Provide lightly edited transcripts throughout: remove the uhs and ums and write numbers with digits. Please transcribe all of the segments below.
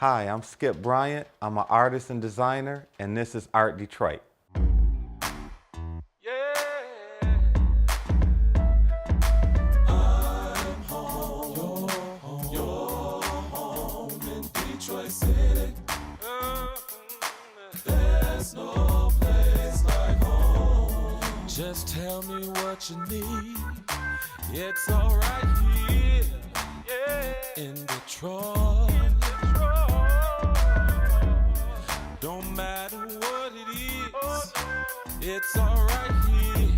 Hi, I'm Skip Bryant. I'm an artist and designer, and this is Art Detroit. Detroit City. There's no place like home. Just tell me what you need. It's alright here, in Detroit. Don't matter what it is, it's alright here.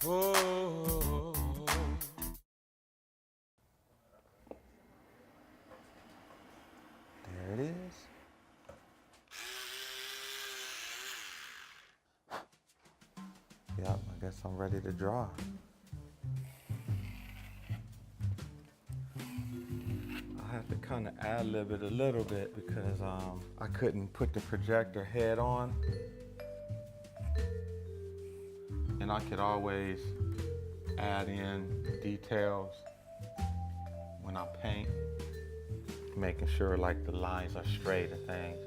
Oh. There it is. Yep, I guess I'm ready to draw. I had to kind of ad-lib it a little bit because I couldn't put the projector head on. And I could always add in details when I paint, making sure like the lines are straight and things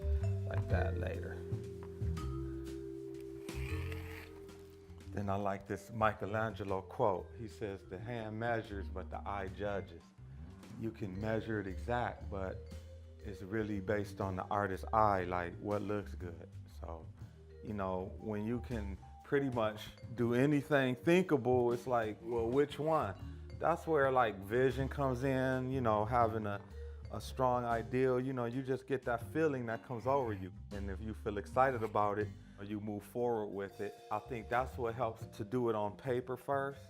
like that later. Then I like this Michelangelo quote. He says, "The hand measures, but the eye judges." You can measure it exact, but it's really based on the artist's eye, like what looks good. So, you know, when you can pretty much do anything thinkable, it's like, well, which one? That's where like vision comes in, you know, having a strong ideal, you know, you just get that feeling that comes over you. And if you feel excited about it, or you move forward with it, I think that's what helps to do it on paper first.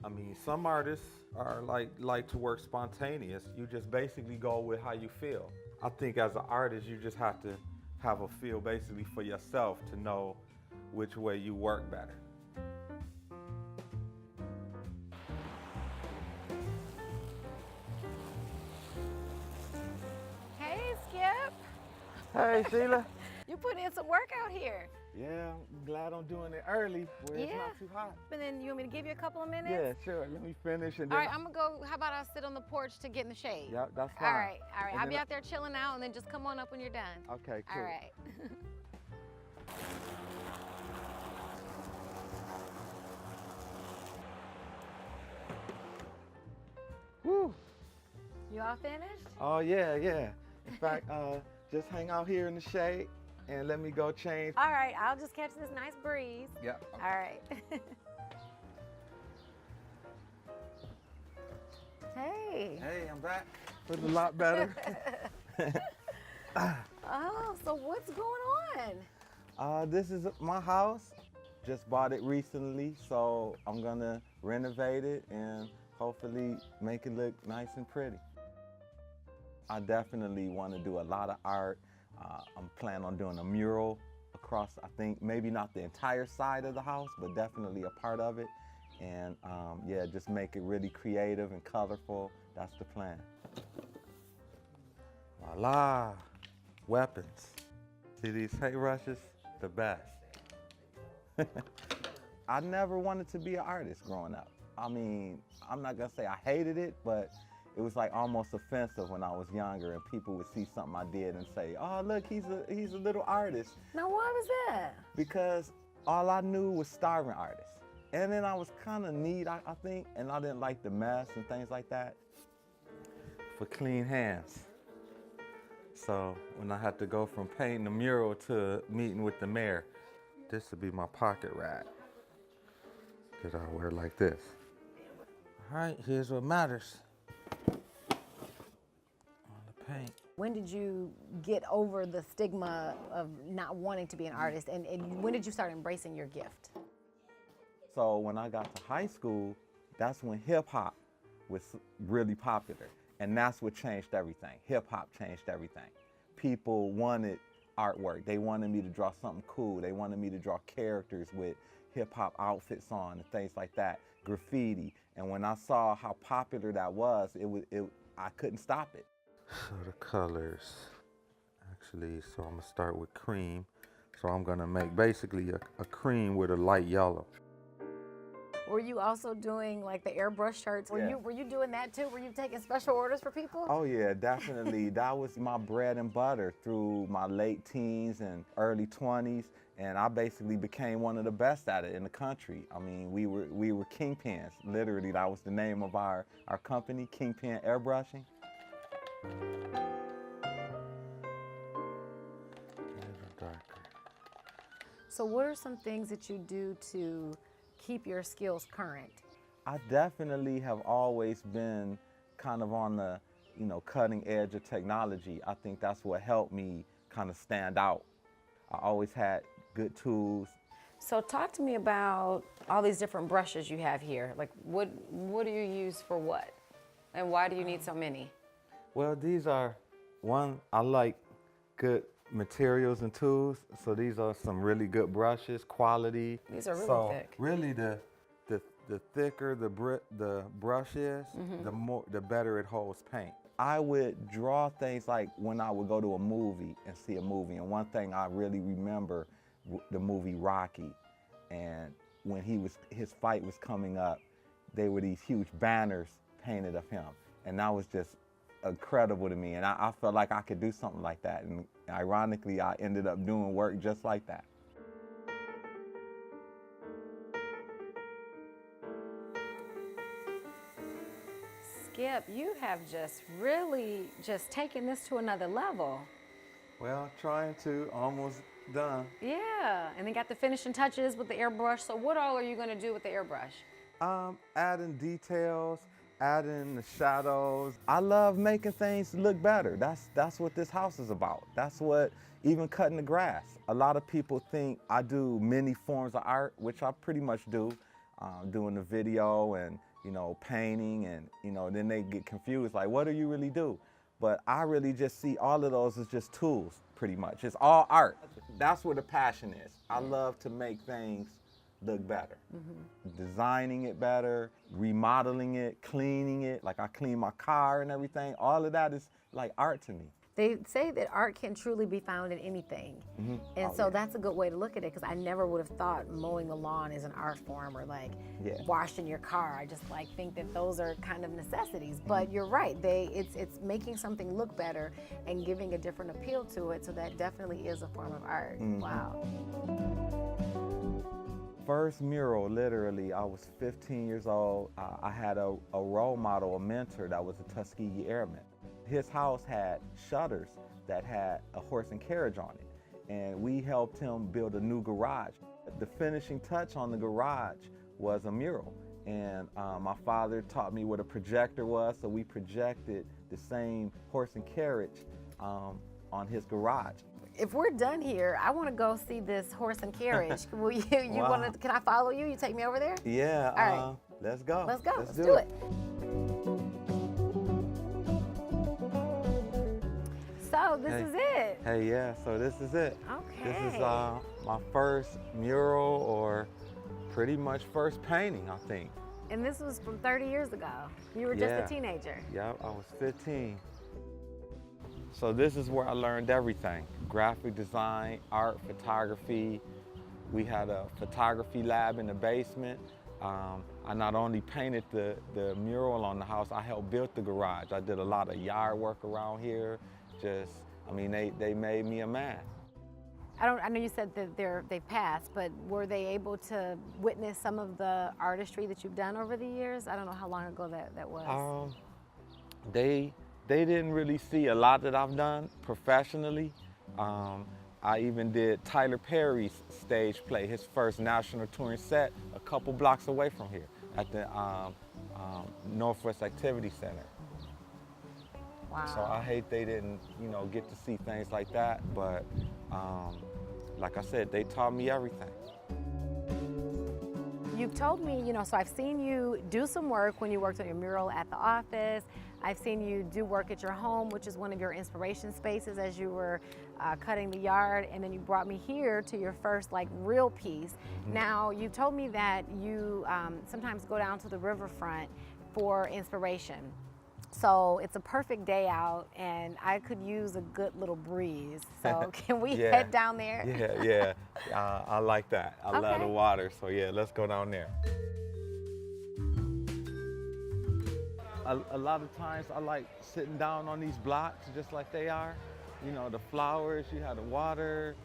I mean, some artists are like to work spontaneous. You just basically go with how you feel. I think as an artist, you just have to have a feel basically for yourself to know which way you work better. Hey, Skip. Hey, Sheila. You put in some work out here. Yeah, I'm glad I'm doing it early where it's not too hot. And then you want me to give you a couple of minutes? Yeah, sure. Let me finish and then. All right, I'm gonna go. How about I sit on the porch to get in the shade? Yeah, that's fine. All right. And I'll be out there chilling out, and then just come on up when you're done. Okay, cool. All right. Woo. You all finished? Oh, yeah. In fact, just hang out here in the shade and let me go change. All right, I'll just catch this nice breeze. Yep. All right. Hey. Hey, I'm back. Feels a lot better. Oh, so what's going on? This is my house. Just bought it recently, so I'm gonna renovate it and hopefully make it look nice and pretty. I definitely want to do a lot of art. I'm planning on doing a mural across, I think, maybe not the entire side of the house, but definitely a part of it. And yeah, just make it really creative and colorful. That's the plan. Voila, weapons. See these paintbrushes? The best. I never wanted to be an artist growing up. I mean, I'm not gonna say I hated it, but it was like almost offensive when I was younger and people would see something I did and say, "Oh, look, he's a little artist." Now, why was that? Because all I knew was starving artists. And then I was kind of neat, I think, and I didn't like the mess and things like that. For clean hands. So when I had to go from painting a mural to meeting with the mayor, this would be my pocket rack that I wear like this. All right, here's what matters. On the paint. When did you get over the stigma of not wanting to be an artist, and when did you start embracing your gift? So when I got to high school, that's when hip hop was really popular. And that's what changed everything. Hip hop changed everything. People wanted artwork. They wanted me to draw something cool. They wanted me to draw characters with hip hop outfits on and things like that, graffiti. And when I saw how popular that was, I couldn't stop it. So the colors, actually, so I'm gonna start with cream. So I'm gonna make basically a cream with a light yellow. Were you also doing like the airbrush shirts? Were you doing that too? Were you taking special orders for people? Oh yeah, definitely. That was my bread and butter through my late teens and early 20s, and I basically became one of the best at it in the country. I mean, we were kingpins. Literally, that was the name of our company, Kingpin Airbrushing. So what are some things that you do to keep your skills current? I definitely have always been kind of on the, cutting edge of technology. I think that's what helped me kind of stand out. I always had good tools. So talk to me about all these different brushes you have here. Like what do you use for what? And why do you need so many? Well, these are, I like good materials and tools, so these are some really good brushes, quality. These are really thick. Really, the thicker the brush is, the better it holds paint. I would draw things like when I would go to a movie and see a movie, and one thing I really remember, the movie Rocky, and when his fight was coming up, there were these huge banners painted of him, and that was just incredible to me, and I felt like I could do something like that, and ironically, I ended up doing work just like that. Skip, you have really taken this to another level. Well, trying to, almost done. Yeah, and then got the finishing touches with the airbrush. So what all are you gonna do with the airbrush? Adding details, adding the shadows. I love making things look better. That's what this house is about. That's what, even cutting the grass. A lot of people think I do many forms of art, which I pretty much do, doing the video and painting, and then they get confused, like, what do you really do? But I really just see all of those as just tools, pretty much. It's all art. That's where the passion is. I love to make things look better. Designing it better, remodeling it, cleaning it, like I clean my car and everything. All of that is like art to me. They say that art can truly be found in anything. And so that's a good way to look at it, because I never would have thought mowing the lawn is an art form, or like washing your car. I just think that those are kind of necessities. But you're right, it's making something look better and giving a different appeal to it, so that definitely is a form of art. Wow. First mural, literally, I was 15 years old. I had a role model, a mentor that was a Tuskegee Airman. His house had shutters that had a horse and carriage on it, and we helped him build a new garage. The finishing touch on the garage was a mural, and my father taught me what a projector was, so we projected the same horse and carriage on his garage. If we're done here, I want to go see this horse and carriage. Will you Wow. want to, can I follow you? You take me over there? Yeah, All right. let's go. Let's go. Let's do it. So this is it. Hey, yeah, so this is it. Okay. This is my first mural, or pretty much first painting, I think. And this was from 30 years ago. You were just Yeah. a teenager. Yep, I was 15. So this is where I learned everything: graphic design, art, photography. We had a photography lab in the basement. I not only painted the mural on the house, I helped build the garage. I did a lot of yard work around here. They made me a man. I know you said that they passed, but were they able to witness some of the artistry that you've done over the years? I don't know how long ago that was. They didn't really see a lot that I've done professionally. I even did Tyler Perry's stage play, his first national touring set, a couple blocks away from here at the Northwest Activity Center. Wow. So I hate they didn't, get to see things like that, but like I said, they taught me everything. You've told me, so I've seen you do some work when you worked on your mural at the office. I've seen you do work at your home, which is one of your inspiration spaces as you were cutting the yard, and then you brought me here to your first real piece. Now, you told me that you sometimes go down to the riverfront for inspiration. So it's a perfect day out, and I could use a good little breeze. So can we head down there? Yeah, I like that. I love the water, so yeah, let's go down there. a lot of times I like sitting down on these blocks just like they are. You know, the flowers, you have the water,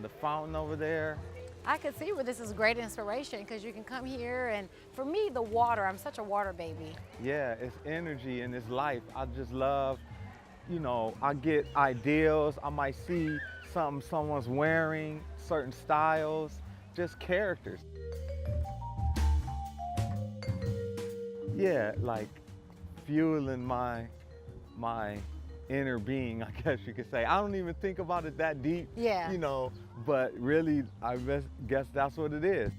the fountain over there. I could see where this is great inspiration because you can come here, and for me, the water, I'm such a water baby. Yeah, it's energy and it's life. I just love, you know, I get ideals. I might see something someone's wearing, certain styles, just characters. Yeah, like fueling my inner being, I guess you could say. I don't even think about it that deep, Yeah. you know, but really, I guess that's what it is.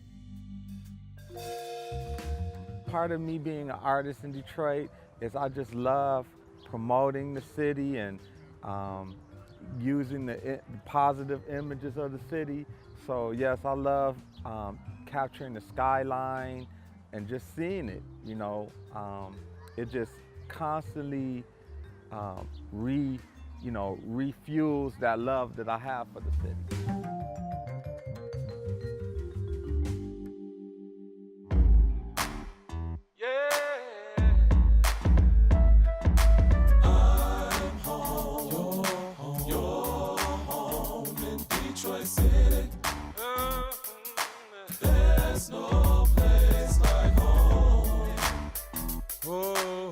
Part of me being an artist in Detroit is I just love promoting the city and using the positive images of the city. So yes, I love capturing the skyline and just seeing it, you know. It just constantly refuels that love that I have for the city. Oh.